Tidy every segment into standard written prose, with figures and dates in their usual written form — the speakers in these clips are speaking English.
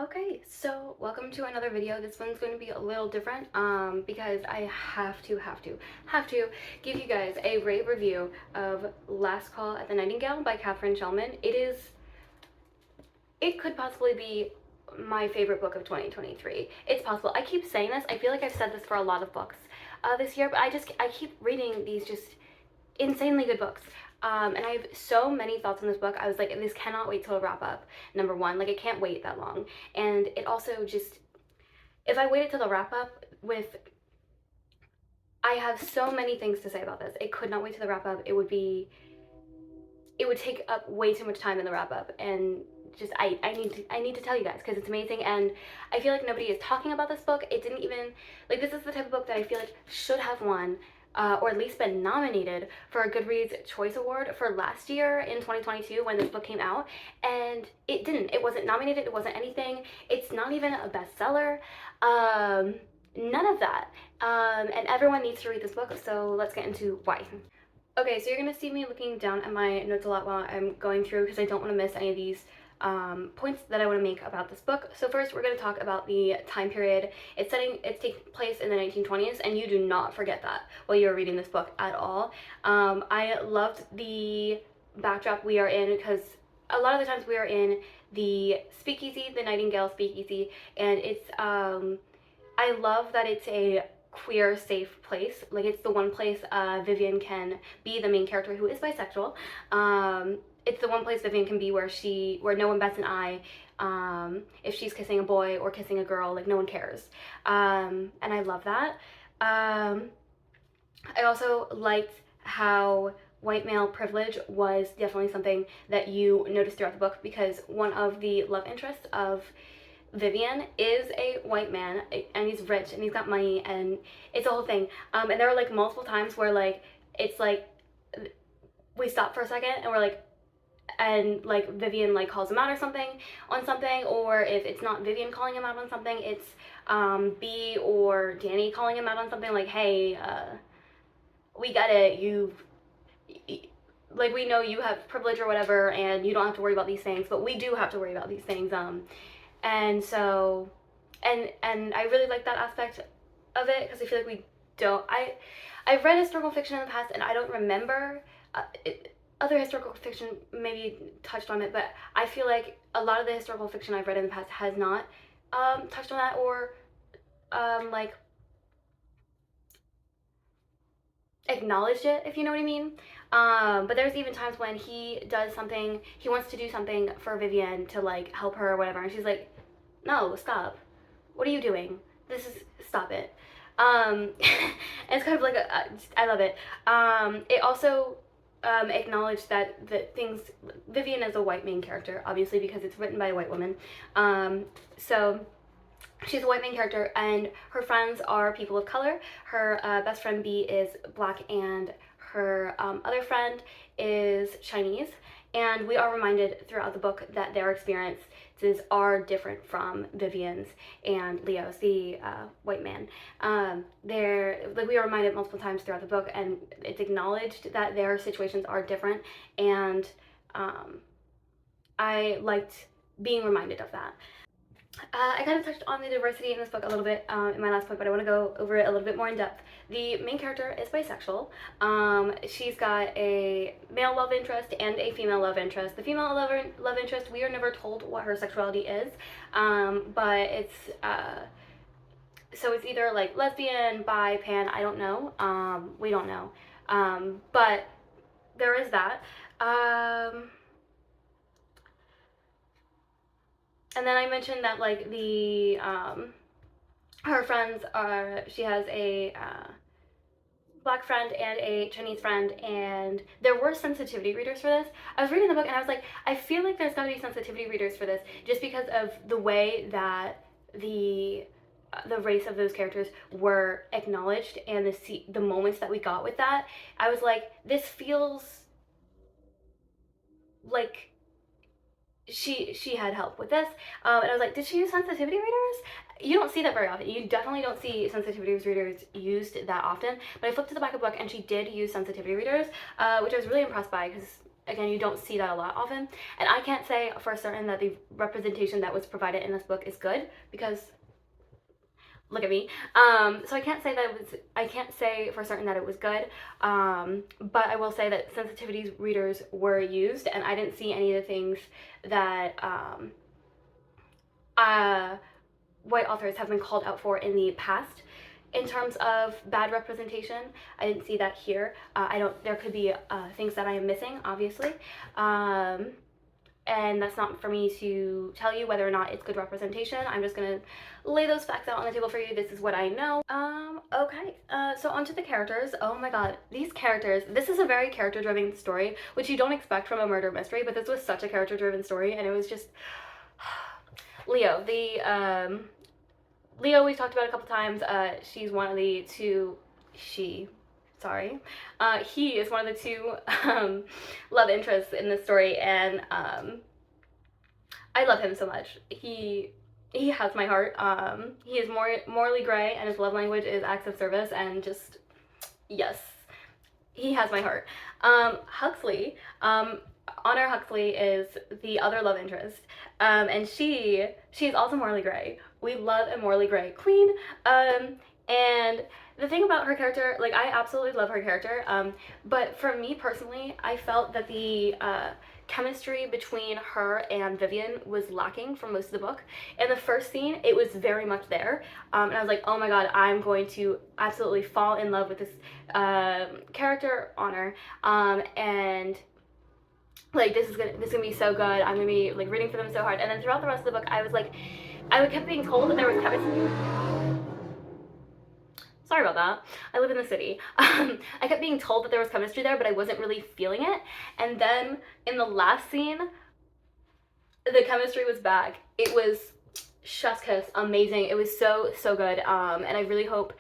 Okay, so welcome to another video. This one's going to be a little different because I have to give you guys a rave review of Last Call at the Nightingale by Catherine Shellman. It could possibly be my favorite book of 2023. It's possible. I keep saying this. I feel like I've said this for a lot of books this year, but I keep reading these just insanely good books. And I have so many thoughts on this book. I was like, this cannot wait till a wrap up. Number one, like I can't wait that long. And it also just, if I waited till the wrap up with, I have so many things to say about this. It could not wait till the wrap up. It would take up way too much time in the wrap up. And just, I need to tell you guys because it's amazing. And I feel like nobody is talking about this book. It didn't even, like, this is the type of book that I feel like should have won or at least been nominated for a Goodreads Choice Award for last year in 2022 when this book came out, and it didn't. It wasn't nominated, it wasn't anything. It's not even a bestseller. None of that. And everyone needs to read this book, so let's get into why. Okay, so you're gonna see me looking down at my notes a lot while I'm going through because I don't want to miss any of these points that I want to make about this book. So first we're going to talk about the time period. It's taking place in the 1920s, and you do not forget that while you're reading this book at all. I loved the backdrop we are in because a lot of the times we are in the speakeasy, the Nightingale speakeasy, and it's I love that it's a queer safe place. Like, it's the one place Vivian can be the main character who is bisexual. It's the one place Vivian can be where no one bats an eye. If she's kissing a boy or kissing a girl, like, no one cares. And I love that. I also liked how white male privilege was definitely something that you noticed throughout the book, because one of the love interests of Vivian is a white man, and he's rich and he's got money, and it's a whole thing. And there are like multiple times where like it's like we stop for a second and we're like, and like Vivian like calls him out or something on something, or if it's not Vivian calling him out on something, it's B or Danny calling him out on something, like, hey, we get it, like, we know you have privilege or whatever and you don't have to worry about these things, but we do have to worry about these things. And so, and I really like that aspect of it because I feel like we don't. I've read historical fiction in the past, and I don't remember other historical fiction maybe touched on it, but I feel like a lot of the historical fiction I've read in the past has not touched on that, or like acknowledged it, if you know what I mean. But there's even times when he does something, he wants to do something for Vivian to like help her or whatever, and she's like, no, stop, what are you doing, stop it. And it's kind of like I love it. It also acknowledged that Vivian is a white main character, obviously, because it's written by a white woman. So she's a white main character, and her friends are people of color. Her best friend B is black, and her other friend is Chinese. And we are reminded throughout the book that their experiences are different from Vivian's and Leo's, the white man. We are reminded multiple times throughout the book, and it's acknowledged that their situations are different. And I liked being reminded of that. I kind of touched on the diversity in this book a little bit in my last point, but I want to go over it a little bit more in depth. The main character is bisexual. She's got a male love interest and a female love interest. The female love interest, we are never told what her sexuality is, but it's so it's either like lesbian, bi, pan, I don't know. We don't know. But there is that. And then I mentioned that, like, her friends are, she has a black friend and a Chinese friend, and there were sensitivity readers for this. I was reading the book and I was like, I feel like there's gotta be sensitivity readers for this, just because of the way that the race of those characters were acknowledged, and the moments that we got with that. I was like, this feels like she had help with this, and I was like, did she use sensitivity readers? You don't see that very often. You definitely don't see sensitivity readers used that often, but I flipped to the back of the book and she did use sensitivity readers, which I was really impressed by, because again, you don't see that a lot often. And I can't say for certain that the representation that was provided in this book is good, because look at me. So I can't say for certain that it was good, but I will say that sensitivities readers were used, and I didn't see any of the things that white authors have been called out for in the past in terms of bad representation. I didn't see that here. There could be things that I am missing, obviously. And that's not for me to tell you whether or not it's good representation. I'm just gonna lay those facts out on the table for you. This is what I know. Okay, so onto the characters. Oh my god, these characters. This is a very character-driven story, which you don't expect from a murder mystery, but this was such a character-driven story, and it was just... Leo, Leo we've talked about a couple times. She's one of the two... He is one of the two love interests in this story, and I love him so much. He has my heart. He is morally gray, and his love language is acts of service, and just, yes, he has my heart. Huxley, Honor Huxley is the other love interest, and she's also morally gray. We love a morally gray queen, and the thing about her character, like, I absolutely love her character, but for me personally, I felt that the chemistry between her and Vivian was lacking for most of the book. In the first scene, it was very much there, and I was like, oh my god, I'm going to absolutely fall in love with this character, Honor, and like, this is gonna be so good. I'm gonna be like rooting for them so hard. And then throughout the rest of the book, I was like, I kept being told that there was chemistry. Sorry about that. I live in the city. I kept being told that there was chemistry there, but I wasn't really feeling it. And then in the last scene, the chemistry was back. It was chef's kiss, amazing. It was so good. And I really hope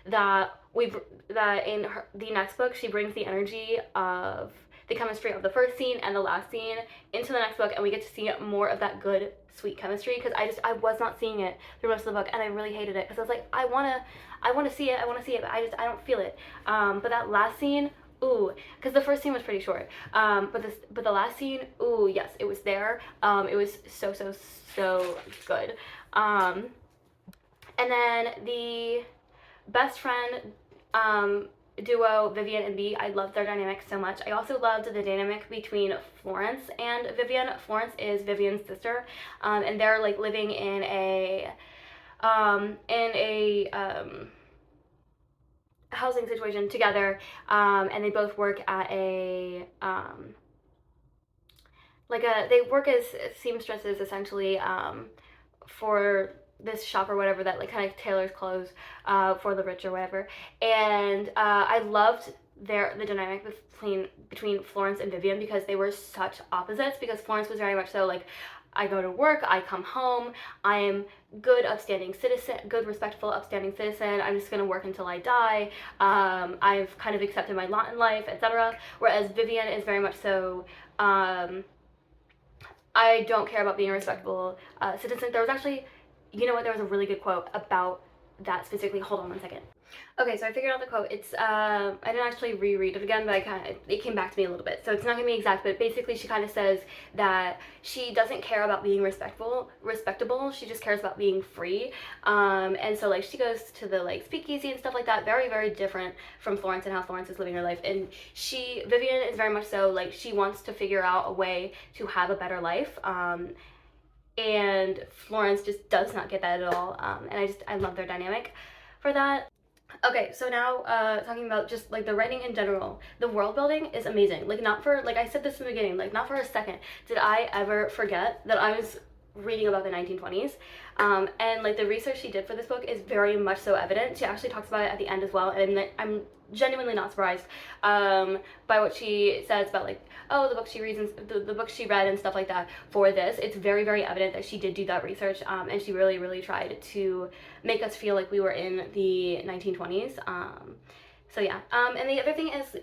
that in the next book, she brings the energy of the chemistry of the first scene and the last scene into the next book, and we get to see more of that good, sweet chemistry, because I was not seeing it through most of the book, and I really hated it, because I was like, I want to see it, but I don't feel it. But that last scene, ooh, because the first scene was pretty short, but the last scene, ooh, yes, it was there. It was so good. And then the best friend duo, Vivian and Bee, I loved their dynamic so much. I also loved the dynamic between Florence and Vivian. Florence is Vivian's sister, and they're like living in a housing situation together, and they both work at a they work as seamstresses, essentially, for this shop or whatever that like kind of tailors clothes for the rich or whatever. And I loved the dynamic between Florence and Vivian, because they were such opposites. Because Florence was very much so like, I go to work, I come home, I am good, respectful, upstanding citizen, I'm just gonna work until I die, I've kind of accepted my lot in life, etc. Whereas Vivian is very much so, I don't care about being a respectable citizen. There was actually, you know what, there was a really good quote about that specifically. Hold on one second. Okay, so I figured out the quote. It's, I didn't actually reread it again, but it came back to me a little bit. So it's not gonna be exact, but basically she kind of says that she doesn't care about being respectable, she just cares about being free. And so like she goes to the like speakeasy and stuff like that, very, very different from Florence and how Florence is living her life. And Vivian is very much so like, she wants to figure out a way to have a better life. And Florence just does not get that at all, and I love their dynamic for that. Okay, so now talking about just like the writing in general, the world building is amazing. Like, not for, like I said this in the beginning, like not for a second did I ever forget that I was reading about the 1920s, and like the research she did for this book is very much so evident. She actually talks about it at the end as well, and I'm genuinely not surprised by what she says about like, oh, the book she reads and the book she read and stuff like that for this. It's very, very evident that she did do that research, and she really, really tried to make us feel like we were in the 1920s. So yeah, and the other thing is,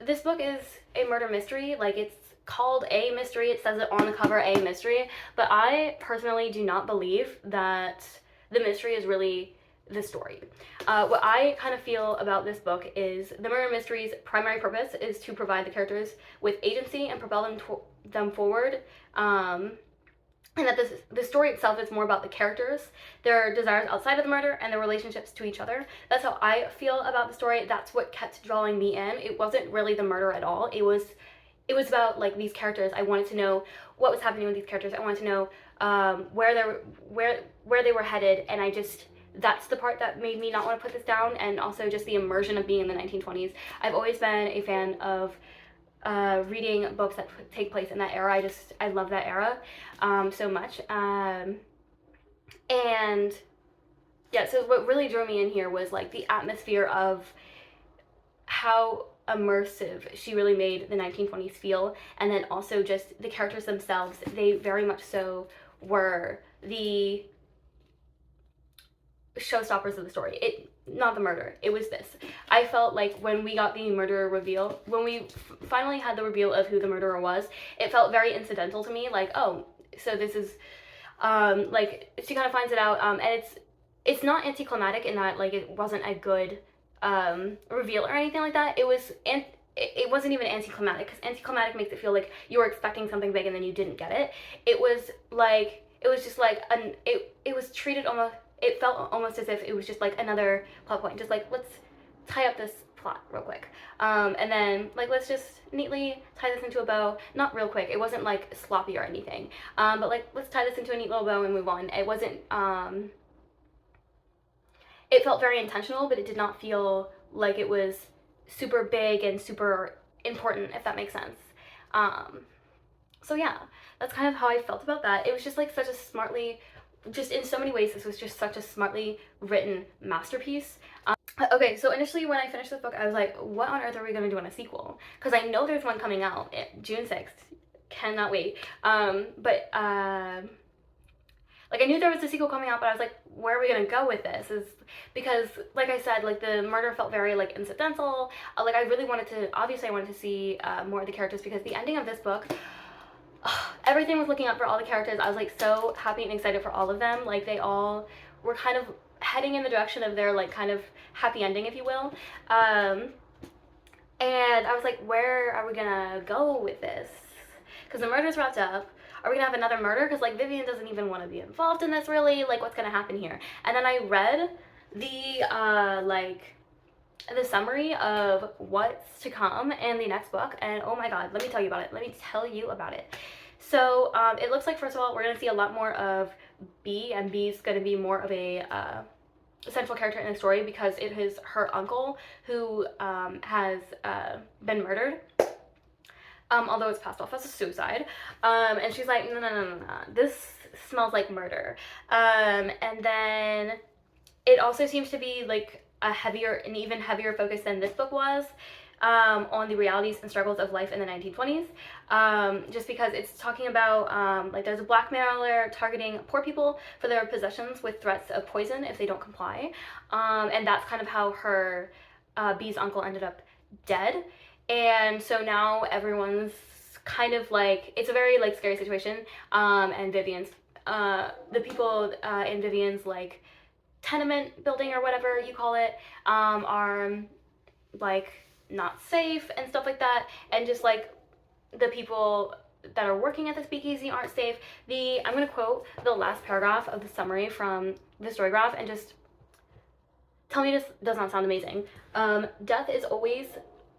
this book is a murder mystery. Like, it's called a mystery, it says it on the cover, a mystery, but I personally do not believe that the mystery is really the story. What I kind of feel about this book is the murder mystery's primary purpose is to provide the characters with agency and propel them forward. And that the story itself is more about the characters, their desires outside of the murder, and their relationships to each other. That's how I feel about the story. That's what kept drawing me in. It wasn't really the murder at all. It was about like these characters. I wanted to know what was happening with these characters. I wanted to know where they were headed, and that's the part that made me not want to put this down, and also just the immersion of being in the 1920s. I've always been a fan of reading books that take place in that era. I love that era so much. And yeah, so what really drew me in here was like the atmosphere of how immersive she really made the 1920s feel, and then also just the characters themselves. They very much so were the showstoppers of the story. Not the murder, it was this. I felt like when we got the murderer reveal, when we finally had the reveal of who the murderer was, it felt very incidental to me, like, oh, so this is like she kind of finds it out, and it's not anticlimactic in that like it wasn't a good reveal or anything like that. It wasn't even anticlimactic, because anticlimactic makes it feel like you were expecting something big and then you didn't get it. It was just like it was treated almost, it felt almost as if it was just like another plot point, just like, let's tie up this plot real quick, and then like let's just neatly tie this into a bow. Not real quick, it wasn't like sloppy or anything, but like let's tie this into a neat little bow and move on. It wasn't it felt very intentional, but it did not feel like it was super big and super important, if that makes sense. So yeah, that's kind of how I felt about that. It was just like such a smartly, just in so many ways, this was just such a smartly written masterpiece. Okay, so initially when I finished this book, I was like, what on earth are we going to do in a sequel? Because I know there's one coming out June 6th. Cannot wait. Like, I knew there was a sequel coming out, but I was like, where are we going to go with this? Because, like I said, like, the murder felt very, like, incidental. Like, I really wanted to, obviously I wanted to see more of the characters, because the ending of this book, everything was looking up for all the characters. I was like so happy and excited for all of them. Like, they all were kind of heading in the direction of their like kind of happy ending, if you will. And I was like, where are we gonna go with this? Because the murder's wrapped up. Are we gonna have another murder? Because like Vivian doesn't even want to be involved in this really. Like, what's gonna happen here? And then I read the summary of what's to come in the next book, and oh my god, let me tell you about it. Let me tell you about it. So it looks like, first of all, we're going to see a lot more of B, and B's going to be more of a central character in the story, because it is her uncle who has been murdered, although it's passed off as a suicide, and she's like, no, this smells like murder. And then it also seems to be like an even heavier focus than this book was, on the realities and struggles of life in the 1920s, just because it's talking about like there's a blackmailer targeting poor people for their possessions with threats of poison if they don't comply, and that's kind of how her B's uncle ended up dead. And so now everyone's kind of like, it's a very like scary situation, and Vivian's the people in Vivian's like tenement building or whatever you call it are like not safe and stuff like that, and just like the people that are working at the speakeasy aren't safe. I'm going to quote the last paragraph of the summary from the storygraph, and just tell me this does not sound amazing. Death is always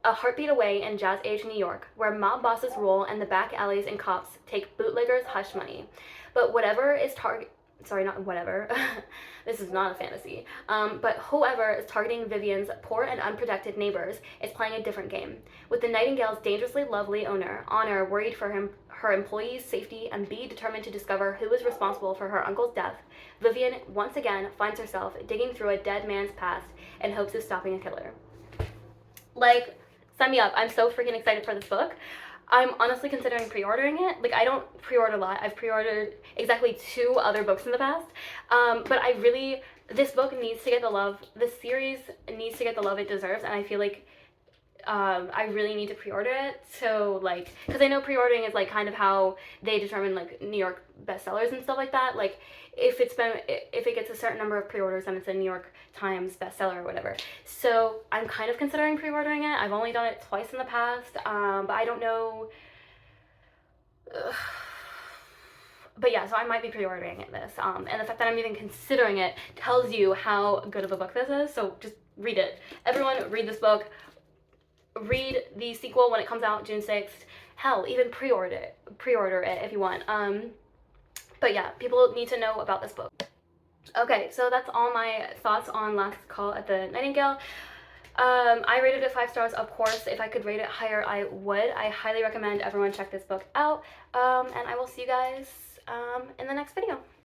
a heartbeat away in Jazz Age New York, where mob bosses rule and the back alleys and cops take bootleggers' hush money. But not whatever, this is not a fantasy, but whoever is targeting Vivian's poor and unprotected neighbors is playing a different game. With the Nightingale's dangerously lovely owner, Honor, worried for her employees' safety, and B, determined to discover who was responsible for her uncle's death, Vivian once again finds herself digging through a dead man's past in hopes of stopping a killer. Like, sign me up. I'm so freaking excited for this book. I'm honestly considering pre-ordering it. Like, I don't pre-order a lot. I've pre-ordered exactly 2 other books in the past. But this book needs to get the love. This series needs to get the love it deserves. And I feel like I really need to pre-order it. So like, because I know pre-ordering is like kind of how they determine like New York bestsellers and stuff like that. Like if it gets a certain number of pre-orders, then it's a New York Times bestseller or whatever. So I'm kind of considering pre-ordering it. I've only done it twice in the past, but I don't know. But yeah, so I might be pre-ordering this. And the fact that I'm even considering it tells you how good of a book this is. So just read it. Everyone, read this book. Read the sequel when it comes out June 6th. Hell, even pre-order it if you want. But yeah, people need to know about this book. Okay, so that's all my thoughts on Last Call at the Nightingale. I rated it 5 stars, of course. If I could rate it higher, I would. I highly recommend everyone check this book out. And I will see you guys in the next video.